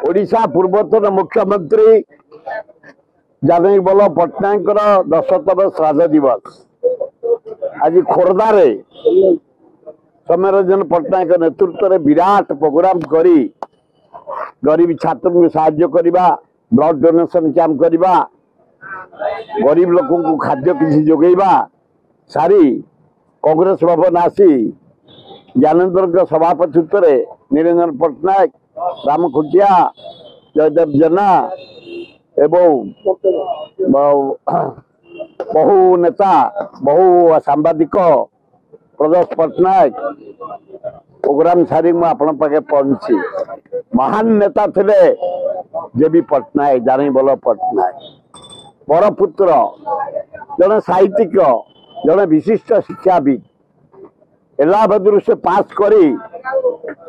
ओडिशा पूर्वतन मुख्यमंत्री जानकी बल्लभ पट्टनायक 10तम श्राद्ध दिवस आज खोर्धारे सौम्यरंजन पट्टनायक नेतृत्व में विराट प्रोग्राम करी गरीब छात्र को साहाय्य करवा ब्लड डोनेशन कैंप करवा गरीब लोक को खाद्य किसी जोगेबा सारी कांग्रेस भवन आसी ज्ञानेन्द्र सभापतित्व में निरंजन पट्टनायक राम खुटिया जयदेव जेना एवं बहु नेता बहु सांबादिक प्रदोष पट्टनायक प्रोग्राम सारी मुझे पहुंची महान नेता थे जेबी पट्टनायक जानकी बल्लभ पट्टनायक बड़ पुत्र जड़े साहित्यिक जड़े विशिष्ट शिक्षाविद इलाहाबाद से पास करी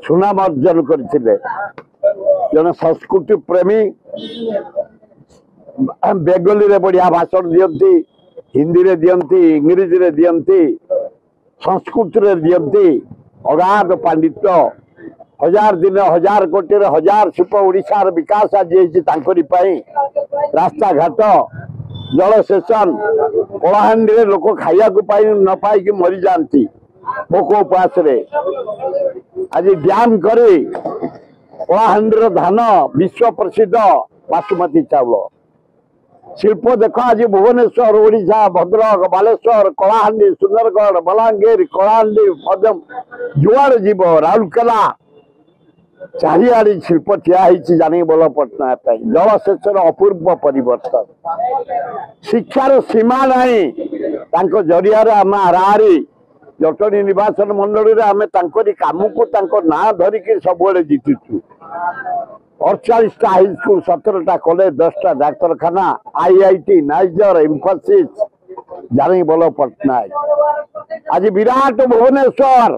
सुनाम अर्जन करते जड़े संस्कृति प्रेमी बेंगली रे बढ़िया भाषण दियंती हिंदी रे दियंती इंग्रेजी रे दियंती संस्कृत रे दियंती अगाध पांडित्य हजार दिन हजार कोटी हजार शिल्प ओडिशार विकास आज रास्ता घाट जल सेशन कलाहांडी लोक खाया न पाई मरी जाती भोक उपास आज डैम करी कलाहांडी धान विश्व प्रसिद्ध बासुमती चावल शिल्प देख आज भुवनेश्वर ओडिशा भद्रक बालेश्वर कलाहांडी सुंदरगढ़ बलांगीर कलाहांडी जुआड़ जीव राउरकेला चारिआड़ी शिल्प ठिया जानकी बल्लभ पट्टनायक जलसेचन अपूर्व परिवर्तन शिक्षार सीमा नहीं जरिया आम हाराहारी जटणी निर्वाचन मंडल आम कम को ना धरिकी सब जीतुचु 48टा हाईस्कल 17टा कॉलेज 10टा डाक्तरखाना IIT NISER Infosys Janaki Ballabh Patnaik आज विराट भुवनेश्वर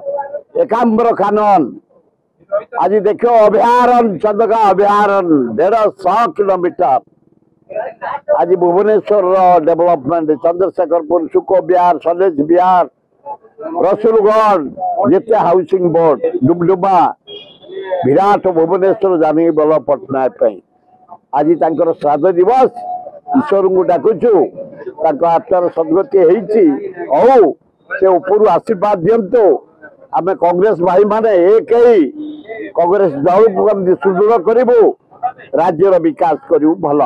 एकाम्बर कानन आज देखो अभयारण्य चंदका अभयारण्य 150 किलोमीटर आज भुवनेश्वर डेवलपमेंट चंद्रशेखरपुर सुको बिहार सलेज बिहार रसुलगढ़ जिते हाउसिंग बोर्ड डुबडुबा विराट भुवनेश्वर जानकी बल्लभ पट्टनायक आज तांकर श्राद्ध दिवस ईश्वर को डाकुचु आत्मार सदगति हो से ऊपर आशीर्वाद दिंतु आम कांग्रेस भाई माने एक ही कांग्रेस दल को सुदृढ़ करूँ राज्यर विकास करूँ भल।